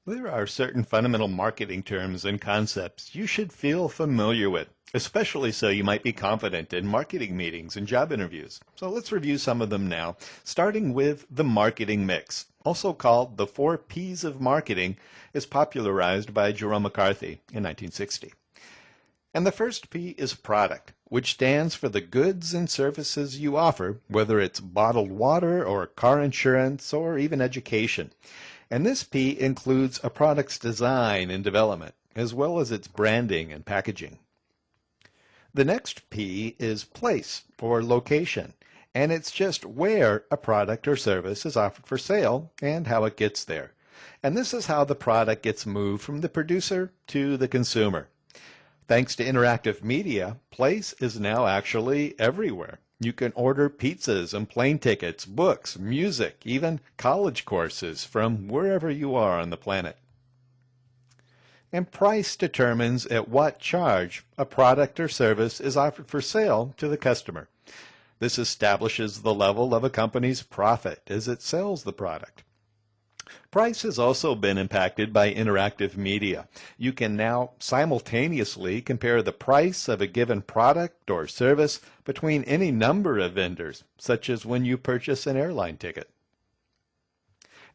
There are certain fundamental marketing terms and concepts you should feel familiar with, especially so you might be confident in marketing meetings and job interviews. So let's review some of them now, starting with the marketing mix, also called the 4 P's of marketing, is popularized by Jerome McCarthy in 1960. And the first P is product, which stands for the goods and services you offer, whether it's bottled water or car insurance or even education. And this P includes a product's design and development, as well as its branding and packaging. The next P is place or location, and it's just where a product or service is offered for sale and how it gets there. And this is how the product gets moved from the producer to the consumer. Thanks to interactive media, place is now actually everywhere. You can order pizzas and plane tickets, books, music, even college courses from wherever you are on the planet. And price determines at what charge a product or service is offered for sale to the customer. This establishes the level of a company's profit as it sells the product. Price has also been impacted by interactive media. You can now simultaneously compare the price of a given product or service between any number of vendors, such as when you purchase an airline ticket.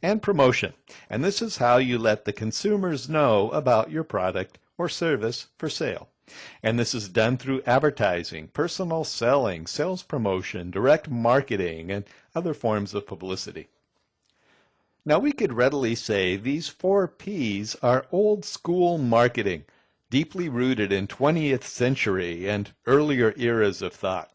And promotion. And this is how you let the consumers know about your product or service for sale. And this is done through advertising, personal selling, sales promotion, direct marketing, and other forms of publicity. Now, we could readily say these 4 P's are old school marketing, deeply rooted in 20th century and earlier eras of thought.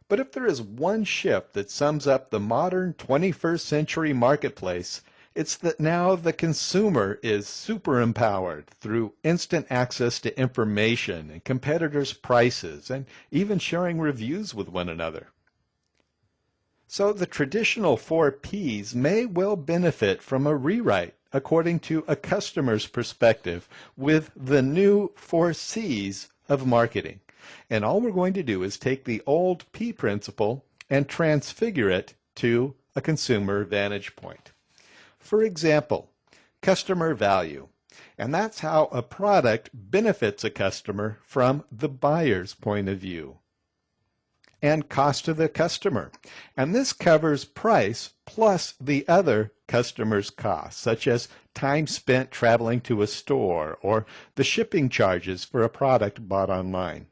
But if there is one shift that sums up the modern 21st century marketplace, it's that now the consumer is super empowered through instant access to information and competitors' prices and even sharing reviews with one another. So the traditional 4 P's may well benefit from a rewrite according to a customer's perspective with the new 4 C's of marketing. And all we're going to do is take the old P principle and transfigure it to a consumer vantage point. For example, customer value. And that's how a product benefits a customer from the buyer's point of view. And cost to the customer. And this covers price plus the other customer's costs, such as time spent traveling to a store or the shipping charges for a product bought online.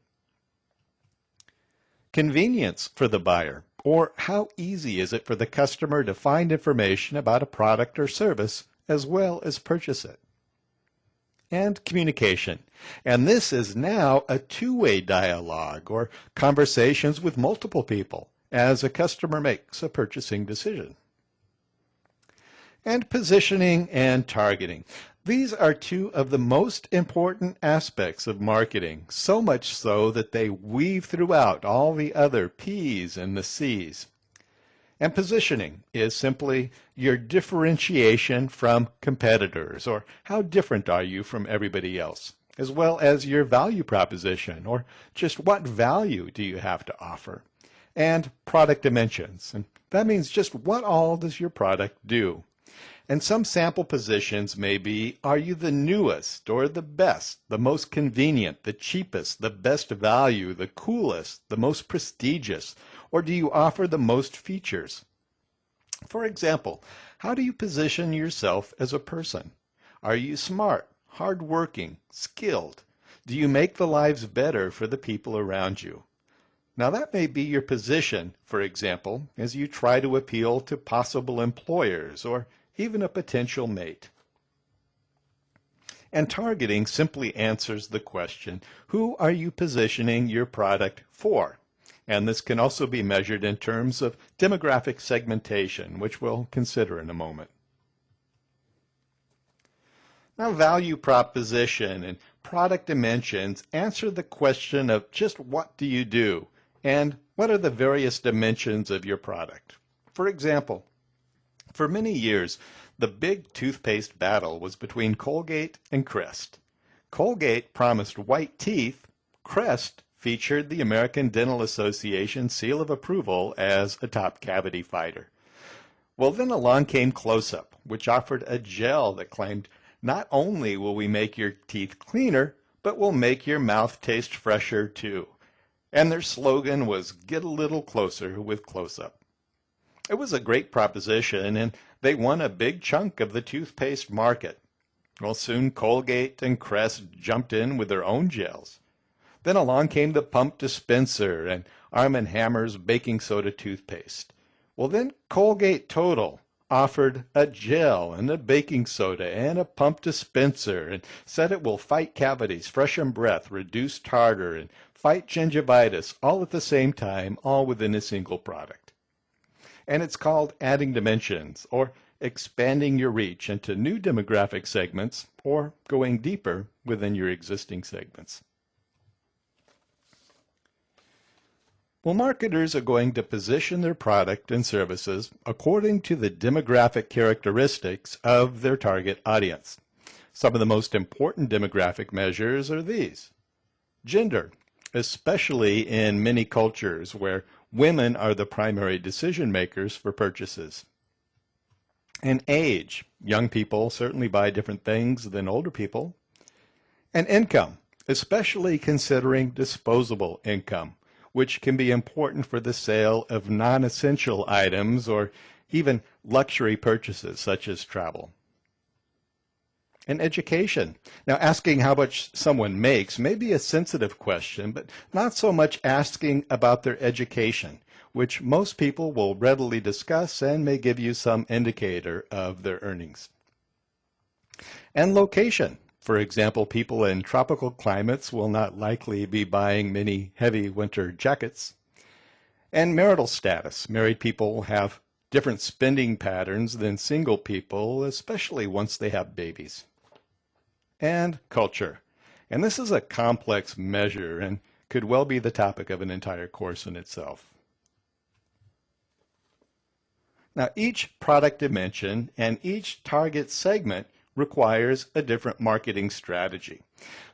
Convenience for the buyer, or how easy is it for the customer to find information about a product or service as well as purchase it. And communication. And this is now a two-way dialogue or conversations with multiple people as a customer makes a purchasing decision. And positioning and targeting. These are 2 of the most important aspects of marketing, so much so that they weave throughout all the other P's and the C's. And positioning is simply your differentiation from competitors, or how different are you from everybody else, as well as your value proposition, or just what value do you have to offer, and product dimensions. And that means just what all does your product do. And some sample positions may be, are you the newest or the best, the most convenient, the cheapest, the best value, the coolest, the most prestigious, or do you offer the most features? For example, how do you position yourself as a person? Are you smart, hardworking, skilled? Do you make the lives better for the people around you? Now that may be your position, for example, as you try to appeal to possible employers or even a potential mate. And targeting simply answers the question, who are you positioning your product for? And this can also be measured in terms of demographic segmentation, which we'll consider in a moment. Now, value proposition and product dimensions answer the question of just what do you do and what are the various dimensions of your product. For example, for many years, the big toothpaste battle was between Colgate and Crest. Colgate promised white teeth. Crest featured the American Dental Association seal of approval as a top cavity fighter. Well, then along came Close-Up, which offered a gel that claimed Not only will we make your teeth cleaner, but we'll make your mouth taste fresher too. And their slogan was "Get a little closer with close-up." It was a great proposition, and they won a big chunk of the toothpaste market. Well, soon Colgate and Crest jumped in with their own gels. Then along came the pump dispenser and Arm & Hammer's baking soda toothpaste. Well, then Colgate Total offered a gel and a baking soda and a pump dispenser and said it will fight cavities, freshen breath, reduce tartar, and fight gingivitis all at the same time, all within a single product. And it's called adding dimensions, or expanding your reach into new demographic segments, or going deeper within your existing segments. Well, marketers are going to position their product and services according to the demographic characteristics of their target audience. Some of the most important demographic measures are these. Gender, especially in many cultures where women are the primary decision makers for purchases. And age, young people certainly buy different things than older people. And income, especially considering disposable income, which can be important for the sale of non-essential items or even luxury purchases such as travel. And education. Now, asking how much someone makes may be a sensitive question, but not so much asking about their education, which most people will readily discuss and may give you some indicator of their earnings. And location. For example, people in tropical climates will not likely be buying many heavy winter jackets. And marital status. Married people have different spending patterns than single people, especially once they have babies. And culture. And this is a complex measure and could well be the topic of an entire course in itself. Now, each product dimension and each target segment requires a different marketing strategy.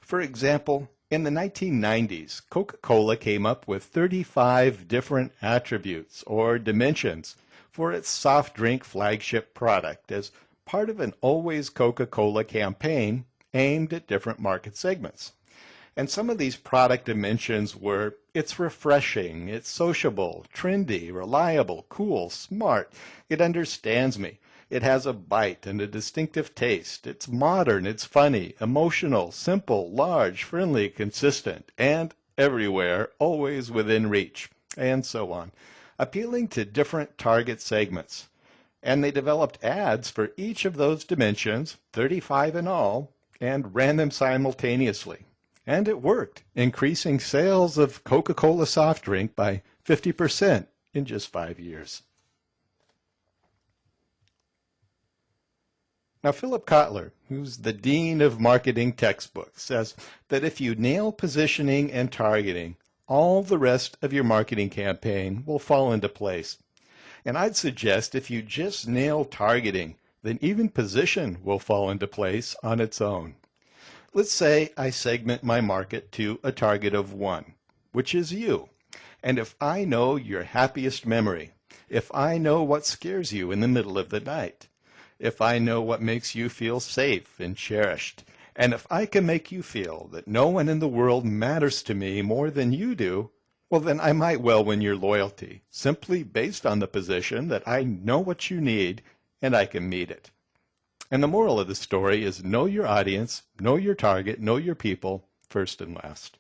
For example, in the 1990s, Coca-Cola came up with 35 different attributes or dimensions for its soft drink flagship product as part of an Always Coca-Cola campaign aimed at different market segments. And some of these product dimensions were, it's refreshing, it's sociable, trendy, reliable, cool, smart, it understands me. It has a bite and a distinctive taste. It's modern, it's funny, emotional, simple, large, friendly, consistent, and everywhere, always within reach, and so on, appealing to different target segments. And they developed ads for each of those dimensions, 35 in all, and ran them simultaneously. And it worked, increasing sales of Coca-Cola soft drink by 50% in just 5 years. Now, Philip Kotler, who's the dean of marketing textbooks, says that if you nail positioning and targeting, all the rest of your marketing campaign will fall into place. And I'd suggest if you just nail targeting, then even position will fall into place on its own. Let's say I segment my market to a target of 1, which is you. And if I know your happiest memory, if I know what scares you in the middle of the night, if I know what makes you feel safe and cherished, and if I can make you feel that no one in the world matters to me more than you do, well, then I might well win your loyalty, simply based on the position that I know what you need and I can meet it. And the moral of the story is know your audience, know your target, know your people, first and last.